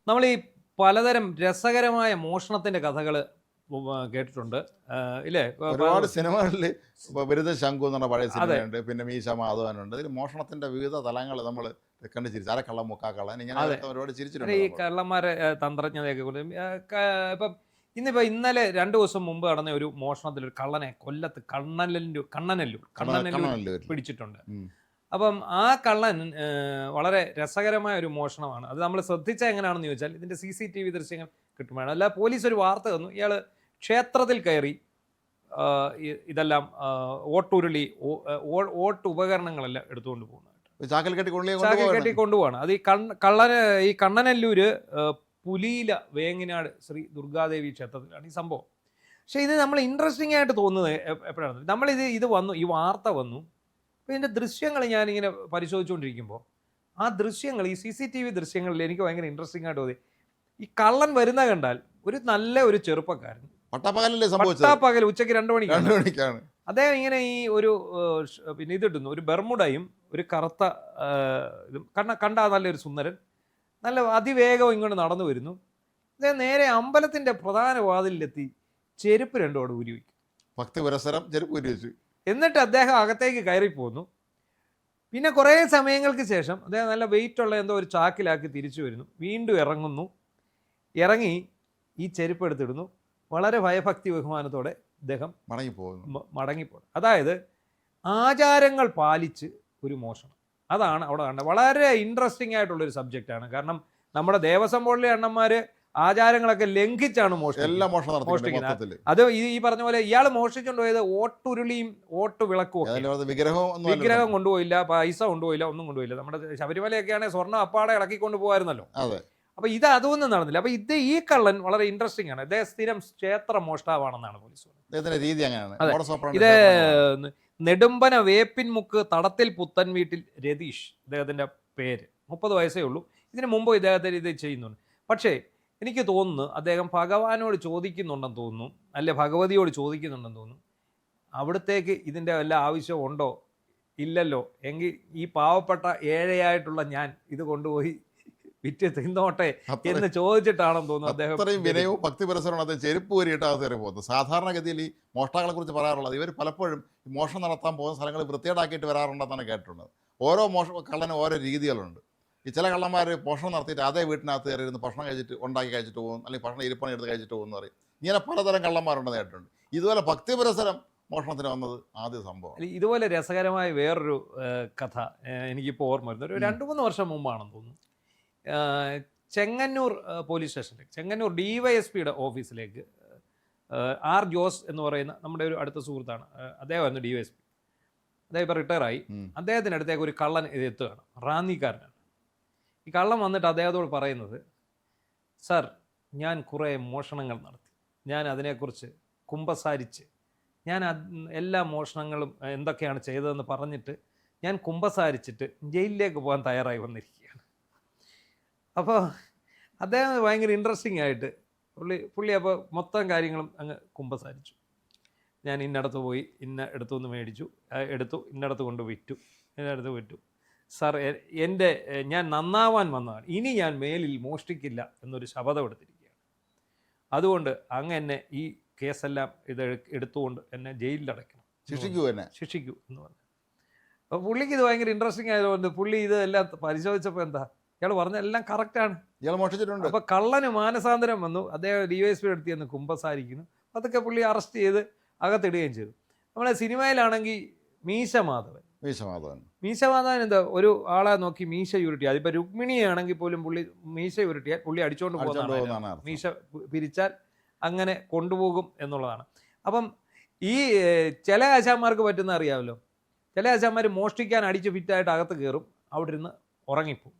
നമ്മൾ ഈ പലതരം രസകരമായ മോഷണത്തിന്റെ കഥകൾ കേട്ടിട്ടുണ്ട് ഇല്ലേ? ഒരുപാട് സിനിമകളിൽ ബിരുദ ശംഖു എന്ന് പറഞ്ഞ പഴയ സിനിമയുണ്ട്, പിന്നെ മീശ മാധവനുണ്ട്. ഇതിൽ മോഷണത്തിന്റെ വിവിധ തലങ്ങൾ നമ്മൾ കണ്ട് ചിരിച്ചു. അരക്കള്ളം മുക്കാക്കള്ളം ഇങ്ങനെ ഒരുപാട് ചിരിച്ചിട്ടുണ്ട്. ഈ കള്ളന്മാരെ തന്ത്രജ്ഞതയൊക്കെ ഇപ്പം ഇന്നലെ 2 ദിവസം മുമ്പ് നടന്ന ഒരു മോഷണത്തിൽ ഒരു കള്ളനെ കൊല്ലത്ത് കണ്ണനല്ലൂർ പിടിച്ചിട്ടുണ്ട്. അപ്പം ആ കള്ളൻ വളരെ രസകരമായ ഒരു മോഷണമാണ്. അത് നമ്മൾ ശ്രദ്ധിച്ചാൽ എങ്ങനെയാണെന്ന് ചോദിച്ചാൽ ഇതിന്റെ CCTV ദൃശ്യങ്ങൾ കിട്ടുമ്പോഴാണ്. അല്ല, പോലീസ് ഒരു വാർത്ത തന്നു, ഇയാൾ ക്ഷേത്രത്തിൽ കയറി ഇതെല്ലാം ഓട്ടുരുളി വോട്ട് ഉപകരണങ്ങളെല്ലാം എടുത്തുകൊണ്ട് പോകുന്നതായിട്ട് ചാക്കിൽ കെട്ടി കൊണ്ടുപോവാണ്. അത് ഈ കണ്ണനല്ലൂര് പുലിയില വേങ്ങനാട് ശ്രീ ദുർഗാദേവി ക്ഷേത്രത്തിലാണ് ഈ സംഭവം. പക്ഷെ ഇത് നമ്മൾ ഇൻട്രസ്റ്റിംഗ് ആയിട്ട് തോന്നുന്നത് എപ്പോഴാണ്, ഇത് വന്നു, ഈ വാർത്ത വന്നു, അപ്പോൾ ഇതിൻ്റെ ദൃശ്യങ്ങൾ ഞാനിങ്ങനെ പരിശോധിച്ചുകൊണ്ടിരിക്കുമ്പോൾ ആ ദൃശ്യങ്ങൾ, ഈ CCTV ദൃശ്യങ്ങളിൽ എനിക്ക് ഭയങ്കര ഇൻട്രസ്റ്റിംഗ് ആയിട്ട് തോന്നി. ഈ കള്ളൻ വരുന്ന കണ്ടാൽ ഒരു ചെറുപ്പക്കാരൻ പട്ടാപ്പകൽ ഉച്ചയ്ക്ക് 2 മണിക്കാണ് അദ്ദേഹം ഇങ്ങനെ ഈ ഒരു പിന്നെ ഇതിട്ടുന്നു, ഒരു ബെർമുഡയും ഒരു കറുത്ത ഇതും കണ്ടാ നല്ലൊരു സുന്ദരൻ, നല്ല അതിവേഗം ഇങ്ങോട്ട് നടന്നു വരുന്നു. അദ്ദേഹം നേരെ അമ്പലത്തിന്റെ പ്രധാന വാതിലിലെത്തി ചെരുപ്പ് 2 ഊരി വയ്ക്കും. ചെരുപ്പ് ഊരി വെച്ചു. എന്നിട്ട് അദ്ദേഹം അകത്തേക്ക് കയറിപ്പോന്നു. പിന്നെ കുറേ സമയങ്ങൾക്ക് ശേഷം അദ്ദേഹം നല്ല വെയിറ്റ് ഉള്ള എന്തോ ഒരു ചാക്കിലാക്കി തിരിച്ചു വരുന്നു, വീണ്ടും ഇറങ്ങി ഈ ചെരുപ്പ് എടുത്തിടുന്നു. വളരെ ഭയഭക്തി ബഹുമാനത്തോടെ അദ്ദേഹം മടങ്ങിപ്പോകും. അതായത് ആചാരങ്ങൾ പാലിച്ച് ഒരു മോഷണം, അതാണ് അവിടെ കണ്ടത്. വളരെ ഇൻട്രസ്റ്റിംഗ് ആയിട്ടുള്ളൊരു സബ്ജക്റ്റാണ്. കാരണം നമ്മുടെ ദേവസ്വം ബോർഡിലെ അണ്ണന്മാര് ആചാരങ്ങളൊക്കെ ലംഘിച്ചാണ് മോഷ്ടിക്കുന്നത്. അത് ഈ പറഞ്ഞ പോലെ ഇയാൾ മോഷ്ടിച്ചുകൊണ്ട് പോയത് ഓട്ടുരുളിയും ഓട്ടു വിളക്കും ഒക്കെ. വിഗ്രഹം കൊണ്ടുപോയില്ല, പൈസ കൊണ്ടുപോയില്ല, ഒന്നും കൊണ്ടുപോയില്ല. നമ്മുടെ ശബരിമലയൊക്കെയാണെങ്കിൽ സ്വർണ്ണം അപ്പാടെ ഇളക്കിക്കൊണ്ട് പോകുമായിരുന്നല്ലോ. അപ്പൊ അതൊന്നും നടന്നില്ല. അപ്പൊ ഈ കള്ളൻ വളരെ ഇൻട്രസ്റ്റിംഗ് ആണ്. ഇദ്ദേഹം സ്ഥിരം ക്ഷേത്ര മോഷ്ടാവാണെന്നാണ് പോലീസ് പറയുന്നത്. ഇത് നെടുമ്പന വേപ്പിൻമുക്ക് തടത്തിൽ പുത്തൻ വീട്ടിൽ രതീഷ് ഇദ്ദേഹത്തിന്റെ പേര്. 30 വയസ്സേ ഉള്ളൂ. ഇതിനു മുമ്പ് ഇദ്ദേഹത്തിന് ഇത് ചെയ്യുന്നുണ്ട്. പക്ഷേ എനിക്ക് തോന്നുന്നു അദ്ദേഹം ഭഗവാനോട് ചോദിക്കുന്നുണ്ടെന്ന് തോന്നുന്നു, അല്ലെ ഭഗവതിയോട് ചോദിക്കുന്നുണ്ടെന്ന് തോന്നുന്നു, അവിടത്തേക്ക് ഇതിൻ്റെ വല്ല ആവശ്യം ഉണ്ടോ ഇല്ലല്ലോ, എങ്കിൽ ഈ പാവപ്പെട്ട ഏഴയായിട്ടുള്ള ഞാൻ ഇത് കൊണ്ടുപോയി വിറ്റ് തിന്നോട്ടെ എന്ന് ചോദിച്ചിട്ടാണെന്ന് തോന്നുന്നു അദ്ദേഹം. അത്രയും വിനയവും ഭക്തിപരസരമാണ് അദ്ദേഹം ചെരുപ്പ് ഊരിയിട്ടാണ് കയറി പോകുന്നത്. സാധാരണഗതിയിൽ ഈ മോഷ്ടാക്കളെ കുറിച്ച് പറയാറുള്ളത്, ഇവർ പലപ്പോഴും മോഷണം നടത്താൻ പോകുന്ന സ്ഥലങ്ങൾ വൃത്തികേടാക്കിയിട്ട് വരാറുണ്ടെന്നാണ് കേട്ടിട്ടുള്ളത്. ഓരോ കള്ളനും ഓരോ രീതികളുണ്ട്. ഈ ചില കള്ളന്മാർ മോഷണം നടത്തിയിട്ട് അതേ വീട്ടിനകത്ത് കയറി ഇരുന്ന് ഭക്ഷണം ഉണ്ടാക്കി കഴിച്ചിട്ട് പോകും, അല്ലെങ്കിൽ ഭക്ഷണം ഇരിപ്പണി എടുത്ത് കഴിച്ചിട്ട് പോകുമെന്ന് പറയും. ഇങ്ങനെ പലതരം കള്ളന്മാരുണ്ടെന്ന് കേട്ടിട്ടുണ്ട്. ഇതുപോലെ ഭക്തിപരസരം മോഷണത്തിന് വന്നത് ആദ്യ സംഭവം. ഇതുപോലെ രസകരമായ വേറൊരു കഥ എനിക്കിപ്പോൾ ഓർമ്മ വരുന്നത് ഒരു 2-3 വർഷം മുമ്പാണെന്ന് തോന്നുന്നു. ചെങ്ങന്നൂർ പോലീസ് സ്റ്റേഷനിലേക്ക്, ചെങ്ങന്നൂർ DYSPയുടെ ഓഫീസിലേക്ക് R ജോസ് എന്ന് പറയുന്ന നമ്മുടെ ഒരു അടുത്ത സുഹൃത്താണ്, അദ്ദേഹമായിരുന്നു DYSP. അദ്ദേഹം ഇപ്പോൾ റിട്ടയറായി. അദ്ദേഹത്തിനടുത്തേക്ക് ഒരു കള്ളൻ എത്തുകയാണ്, റാന്നിക്കാരനാണ്. ഈ കള്ളൻ വന്നിട്ട് അദ്ദേഹത്തോട് പറയുന്നത്, സർ, ഞാൻ കുറേ മോഷണങ്ങൾ നടത്തി, ഞാൻ അതിനെക്കുറിച്ച് കുമ്പസാരിച്ച്, ഞാൻ എല്ലാ മോഷണങ്ങളും എന്തൊക്കെയാണ് ചെയ്തതെന്ന് പറഞ്ഞിട്ട് ഞാൻ കുമ്പസാരിച്ചിട്ട് ജയിലിലേക്ക് പോകാൻ തയ്യാറായി വന്നിരിക്കുകയാണ്. അപ്പോൾ അദ്ദേഹം ഭയങ്കര ഇൻട്രസ്റ്റിംഗ് ആയിട്ട് പുള്ളി അപ്പോൾ മൊത്തം കാര്യങ്ങളും അങ്ങ് കുമ്പസാരിച്ചു. ഞാൻ ഇന്നടത്ത് പോയി ഇന്ന എടുത്തുനിന്ന് മേടിച്ചു, ഇന്നടത്ത് കൊണ്ട് വിറ്റു. സാർ, ഞാൻ നന്നാവാൻ വന്നതാണ്, ഇനി ഞാൻ മേലിൽ മോഷ്ടിക്കില്ല എന്നൊരു ശപഥം എടുത്തിരിക്കുകയാണ്. അതുകൊണ്ട് അങ്ങ് എന്നെ ഈ കേസെല്ലാം എടുത്തുകൊണ്ട് എന്നെ ജയിലിലടയ്ക്കണം, ശിക്ഷിക്കൂ എന്ന് പറഞ്ഞു. അപ്പോൾ പുള്ളിക്ക് ഇത് ഭയങ്കര ഇൻട്രസ്റ്റിംഗ് ആയതുകൊണ്ട് പുള്ളി ഇതെല്ലാം പരിശോധിച്ചപ്പോൾ എന്താ, ഇയാൾ പറഞ്ഞ എല്ലാം കറക്റ്റാണ്, ഇയാൾ മോഷ്ടിച്ചിട്ടുണ്ട്. അപ്പോൾ കള്ളന് മാനസാന്തരം വന്നു. അദ്ദേഹം DYSP എടുത്ത് ചെന്ന് കുമ്പസാരിക്കുന്നു. അതൊക്കെ പുള്ളി അറസ്റ്റ് ചെയ്ത് അകത്തിടുകയും ചെയ്തു. നമ്മളെ സിനിമയിലാണെങ്കിൽ മീശ മാധവൻ എന്താ, ഒരു ആളെ നോക്കി മീശ ഉരുട്ടി, അതിപ്പോൾ രുക്മിണിയാണെങ്കിൽ പോലും പുള്ളി മീശ ഉരുട്ടിയാൽ പുള്ളി അടിച്ചുകൊണ്ട് പോകുന്നതാണ്. മീശ പിരിച്ചാൽ അങ്ങനെ കൊണ്ടുപോകും എന്നുള്ളതാണ്. അപ്പം ഈ ചില ആശാന്മാർക്ക് പറ്റുന്ന അറിയാമല്ലോ, ചില ആശാന്മാർ മോഷ്ടിക്കാൻ അടിച്ച് ഫിറ്റായിട്ട് അകത്ത് കയറും, അവിടെ ഇരുന്ന് ഉറങ്ങിപ്പോവും.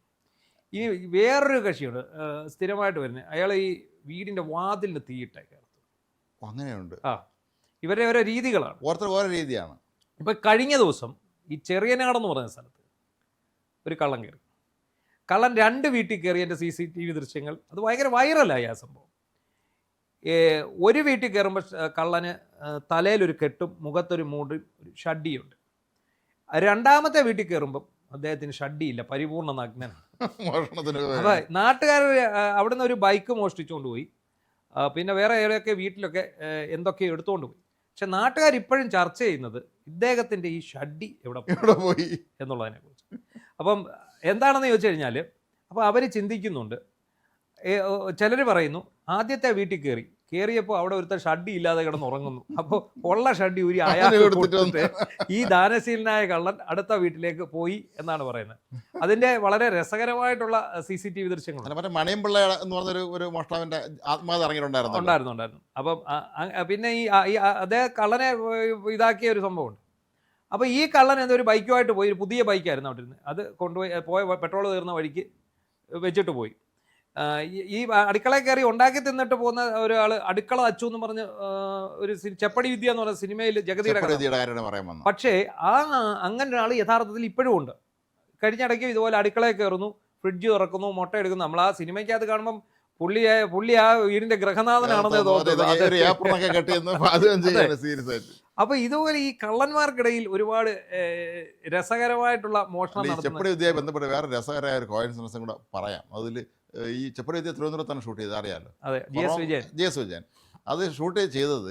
ഈ വേറൊരു കക്ഷിയുണ്ട് സ്ഥിരമായിട്ട് വരുന്നത്, അയാൾ ഈ വീടിൻ്റെ വാതിലിന് തീയിട്ടേക്കാണ്. അങ്ങനെയുണ്ട്. ഇവരുടെ ഓരോ രീതികളാണ്, ഓരോ രീതിയാണ്. ഇപ്പം കഴിഞ്ഞ ദിവസം ഈ ചെറിയനാടെന്ന് പറയുന്ന സ്ഥലത്ത് ഒരു കള്ളൻ കയറി. കള്ളൻ 2 വീട്ടിൽ കയറിയതിൻ്റെ CCTV ദൃശ്യങ്ങൾ അത് ഭയങ്കര വൈറലായി ആ സംഭവം. ഒരു വീട്ടിൽ കയറുമ്പോൾ കള്ളന് തലയിലൊരു കെട്ടും മുഖത്തൊരു മൂടും ഒരു ഷഡ്ഡിയുണ്ട്. 2ാമത്തെ വീട്ടിൽ കയറുമ്പം അദ്ദേഹത്തിന് ഷഡ്ഡിയില്ല, പരിപൂർണ്ണ നഗ്നനാണ്. മോഷണത്തിന് അപ്പൊ നാട്ടുകാർ അവിടുന്ന് ഒരു ബൈക്ക് മോഷ്ടിച്ചുകൊണ്ട് പോയി. പിന്നെ വേറെ ഏതൊക്കെ വീട്ടിലൊക്കെ എന്തൊക്കെയോ എടുത്തുകൊണ്ട് പോയി. പക്ഷെ നാട്ടുകാർ ഇപ്പോഴും ചർച്ച ചെയ്യുന്നത് ഇദ്ദേഹത്തിന്റെ ഈ ഷഡ്ഡി എവിടെ പോയി എന്നുള്ളതിനെ കുറിച്ച്. അപ്പം എന്താണെന്ന് ചോദിച്ചു കഴിഞ്ഞാൽ, അപ്പോൾ അവർ ചിന്തിക്കുന്നുണ്ട്. ചിലർ പറയുന്നു ആദ്യത്തെ വീട്ടിൽ കയറിയപ്പോൾ അവിടെ ഒരുത്തർ ഷഡ്ഡി ഇല്ലാതെ കിടന്നുറങ്ങുന്നു. അപ്പോൾ ഉള്ള ഷഡ്ഡി ഒരു അയാൾക്ക് കൊടുത്തിട്ട് ഈ ദാനശീലനായ കള്ളൻ അടുത്ത വീട്ടിലേക്ക് പോയി എന്നാണ് പറയുന്നത്. അതിന്റെ വളരെ രസകരമായിട്ടുള്ള CCTV ദൃശ്യങ്ങൾ. മണിയമ്പിള്ള എന്ന് പറഞ്ഞൊരു ഒരു മോഷ്ടാവിന്റെ ആത്മാവ് ഉണ്ടായിരുന്നു. അപ്പം പിന്നെ ഈ അതേ കള്ളനെ ഇതാക്കിയ ഒരു സംഭവമുണ്ട്. അപ്പോൾ ഈ കള്ളൻ എന്തൊരു ബൈക്കുമായിട്ട് പോയി, ഒരു പുതിയ ബൈക്കായിരുന്നു അവിടെ ഇരുന്ന്, അത് കൊണ്ടുപോയി പെട്രോൾ തീർന്ന വഴിക്ക് വെച്ചിട്ട് പോയി. ഈ അടുക്കളയിൽ കയറി ഉണ്ടാക്കി തിന്നിട്ട് പോകുന്ന ഒരാൾ അടുക്കള അച്ചു എന്ന് പറഞ്ഞ് ഒരു ചെപ്പടി വിദ്യ എന്ന് പറഞ്ഞ സിനിമയിൽ ജഗതിയുടെ. പക്ഷേ അങ്ങനെ ഒരാൾ യഥാർത്ഥത്തിൽ ഇപ്പോഴും ഉണ്ട്. കഴിഞ്ഞിടയ്ക്ക് ഇതുപോലെ അടുക്കളയിൽ കയറുന്നു, ഫ്രിഡ്ജ് തുറക്കുന്നു, മുട്ട എടുക്കുന്നു. നമ്മൾ ആ സിനിമയ്ക്കകത്ത് കാണുമ്പം പുള്ളി ആ വീടിന്റെ ഗ്രഹനാഥനാണെന്ന് തോന്നുന്നു. അപ്പൊ ഇതുപോലെ ഈ കള്ളന്മാർക്കിടയിൽ ഒരുപാട് രസകരമായിട്ടുള്ള മോഷണം ചെപ്പടി വിദ്യയെ ബന്ധപ്പെട്ട് വേറെ രസകരമായ ഒരു കോയിൻസിഡൻസും കൂടെ പറയാം. അതിൽ ഈ ചെപ്പടി വിദ്യ തിരുവനന്തപുരത്താണ് ഷൂട്ട് ചെയ്തത്, അറിയാമല്ലോ. GS വിജയൻ അത് ഷൂട്ട് ചെയ്തത്,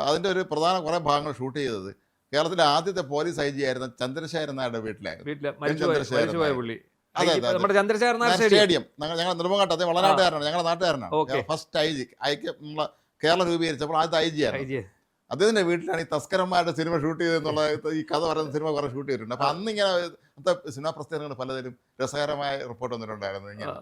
അതിന്റെ ഒരു പ്രധാന കുറെ ഭാഗങ്ങൾ ഷൂട്ട് ചെയ്തത് കേരളത്തിലെ ആദ്യത്തെ പോലീസ് IG ആയിരുന്ന ചന്ദ്രശേഖരൻ നായരുടെ വീട്ടിലായിരുന്നു. സ്റ്റേഡിയം ഞങ്ങളുടെ നെടുമങ്ങാട്ട്, അദ്ദേഹം വളനാട്ടുകാരനാണ്, ഞങ്ങളുടെ നാട്ടുകാരനാണ്. ഫസ്റ്റ് IG നമ്മളെ കേരളം രൂപീകരിച്ചപ്പോൾ ആദ്യത്തെ IG ആയിരുന്നു. അദ്ദേഹത്തിന്റെ വീട്ടിലാണ് ഈ തസ്കരന്മാരുടെ സിനിമ ഷൂട്ട് ചെയ്തെന്നുള്ള ഈ കഥ പറയുന്ന സിനിമ കുറെ ഷൂട്ട് ചെയ്തിട്ടുണ്ട്. അപ്പൊ അന്നിങ്ങനെ സിനിമാ പ്രസ്ഥാനങ്ങൾ പലതിലും രസകരമായ റിപ്പോർട്ട് വന്നിട്ടുണ്ടായിരുന്നു. ഇങ്ങനെ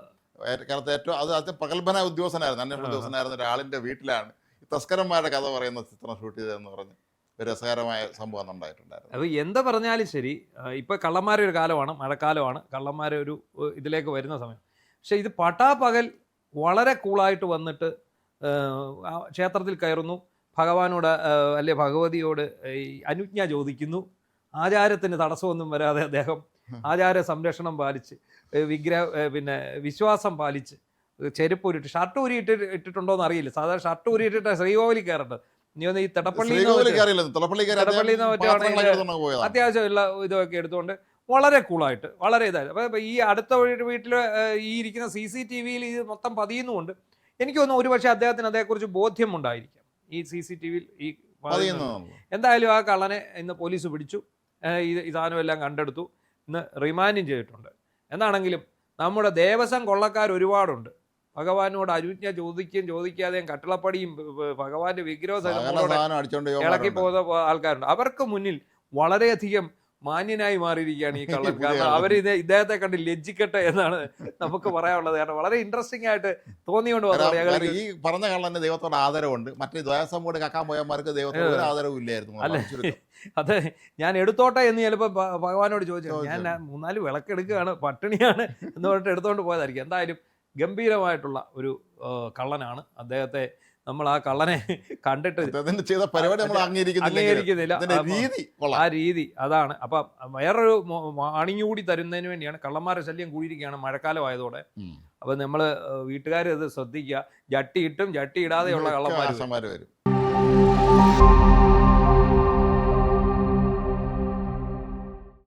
കേരളത്തെ ഏറ്റവും അത് പ്രഗത്ഭനായ ഉദ്യോഗസ്ഥനായിരുന്നു, അന്വേഷണ ഉദ്യോഗസ്ഥനായിരുന്ന ഒരാളിന്റെ വീട്ടിലാണ് ഈ തസ്കരന്മാരുടെ കഥ പറയുന്ന ചിത്രം ഷൂട്ട് ചെയ്തതെന്ന് പറഞ്ഞ് ഒരു രസകരമായ സംഭവം ഉണ്ടായിട്ടുണ്ടായിരുന്നു. അപ്പോൾ എന്താ പറഞ്ഞാലും ശരി, ഇപ്പൊ കള്ളന്മാരുടെ ഒരു കാലമാണ്, മഴക്കാലമാണ്, കള്ളന്മാരെ ഒരു ഇതിലേക്ക് വരുന്ന സമയം. പക്ഷെ ഇത് പട്ടാപ്പകൽ വളരെ കൂളായിട്ട് വന്നിട്ട് ക്ഷേത്രത്തിൽ കയറുന്നു, ഭഗവാനോട് അല്ലെ ഭഗവതിയോട് ഈ അനുജ്ഞ ചോദിക്കുന്നു. ആചാരത്തിന് തടസ്സമൊന്നും വരാതെ അദ്ദേഹം ആചാര സംരക്ഷണം പാലിച്ച് പിന്നെ വിശ്വാസം പാലിച്ച് ചെരുപ്പ് ഊരിട്ട്, ഷർട്ട് ഊരിയിട്ട് ഇട്ടിട്ടുണ്ടോ എന്ന് അറിയില്ല. സാധാരണ ഷർട്ട് ഊരിയിട്ടിട്ട് ശ്രീകോവിലിൽ കയറേണ്ടത്. നീ ഒന്ന് ഈ തെടപ്പള്ളിയിൽ അത്യാവശ്യം എല്ലാ ഇതൊക്കെ എടുത്തുകൊണ്ട് വളരെ കൂളായിട്ട് വളരെ ഇതായത്. അപ്പോൾ ഈ അടുത്ത വീട്ടിൽ ഈ ഇരിക്കുന്ന CCTVയിൽ ഇത് മൊത്തം പതിയുന്നുമുണ്ട്. എനിക്ക് തോന്നുന്നു ഒരുപക്ഷെ അദ്ദേഹത്തിന് അതേക്കുറിച്ച് ബോധ്യമുണ്ടായിരിക്കാം. ഈ CCTVയിൽ ഈ എന്തായാലും ആ കള്ളനെ ഇന്ന് പോലീസ് പിടിച്ചു, ഈ സാധനമെല്ലാം കണ്ടെടുത്തു, ഇന്ന് റിമാൻഡും ചെയ്തിട്ടുണ്ട്. എന്താണെങ്കിലും നമ്മുടെ ദേവസ്വം കൊള്ളക്കാർ ഒരുപാടുണ്ട്. ഭഗവാനോട് അനുജ്ഞ ചോദിക്കാതെയും കട്ടിളപ്പടിയും ഭഗവാന്റെ വിഗ്രഹം ഇളക്കി പോകുന്ന ആൾക്കാരുണ്ട്. അവർക്ക് മുന്നിൽ വളരെയധികം മാന്യനായി മാറിയിരിക്കുകയാണ് ഈ കള്ളൻ. കാരണം അവർ ഇദ്ദേഹത്തെ കണ്ട് ലജ്ജിക്കട്ടെ എന്നാണ് നമുക്ക് പറയാനുള്ളത്. കാരണം വളരെ ഇൻട്രസ്റ്റിംഗ് ആയിട്ട് തോന്നിയോണ്ട് ഈ പറഞ്ഞ കള്ളന് ദൈവത്തോട് ആദരവുണ്ട്. മറ്റേ ദ്വയസം കൂടെ കക്കാൻ പോയമാർക്ക് ദൈവത്തോട് ഒരു ആദരവും ഇല്ലായിരുന്നു. അല്ലെ, അതെ, ഞാൻ എടുത്തോട്ടെ എന്ന് ചിലപ്പോൾ ഭഗവാനോട് ചോദിച്ചു, ഞാൻ 3-4 വിളക്കെടുക്കുകയാണ്, പട്ടിണിയാണ് എന്ന് പറഞ്ഞിട്ട് എടുത്തോണ്ട് പോയതായിരിക്കും. എന്തായാലും ഗംഭീരമായിട്ടുള്ള ഒരു കള്ളനാണ്. അദ്ദേഹത്തെ നമ്മൾ ആ കള്ളനെ കണ്ടിട്ട് അംഗീകരിക്കുന്നില്ല. ആ രീതി അതാണ്. അപ്പം വേറൊരു വാണിംഗ് തരുന്നതിന് വേണ്ടിയാണ്. കള്ളന്മാരുടെ ശല്യം കൂടിയിരിക്കുകയാണ് മഴക്കാലമായതോടെ. അപ്പം നമ്മൾ വീട്ടുകാർ ഇത് ശ്രദ്ധിക്കുക. ജട്ടി ഇട്ടും ജട്ടി ഇടാതെയുള്ള കള്ളന്മാർ വരും.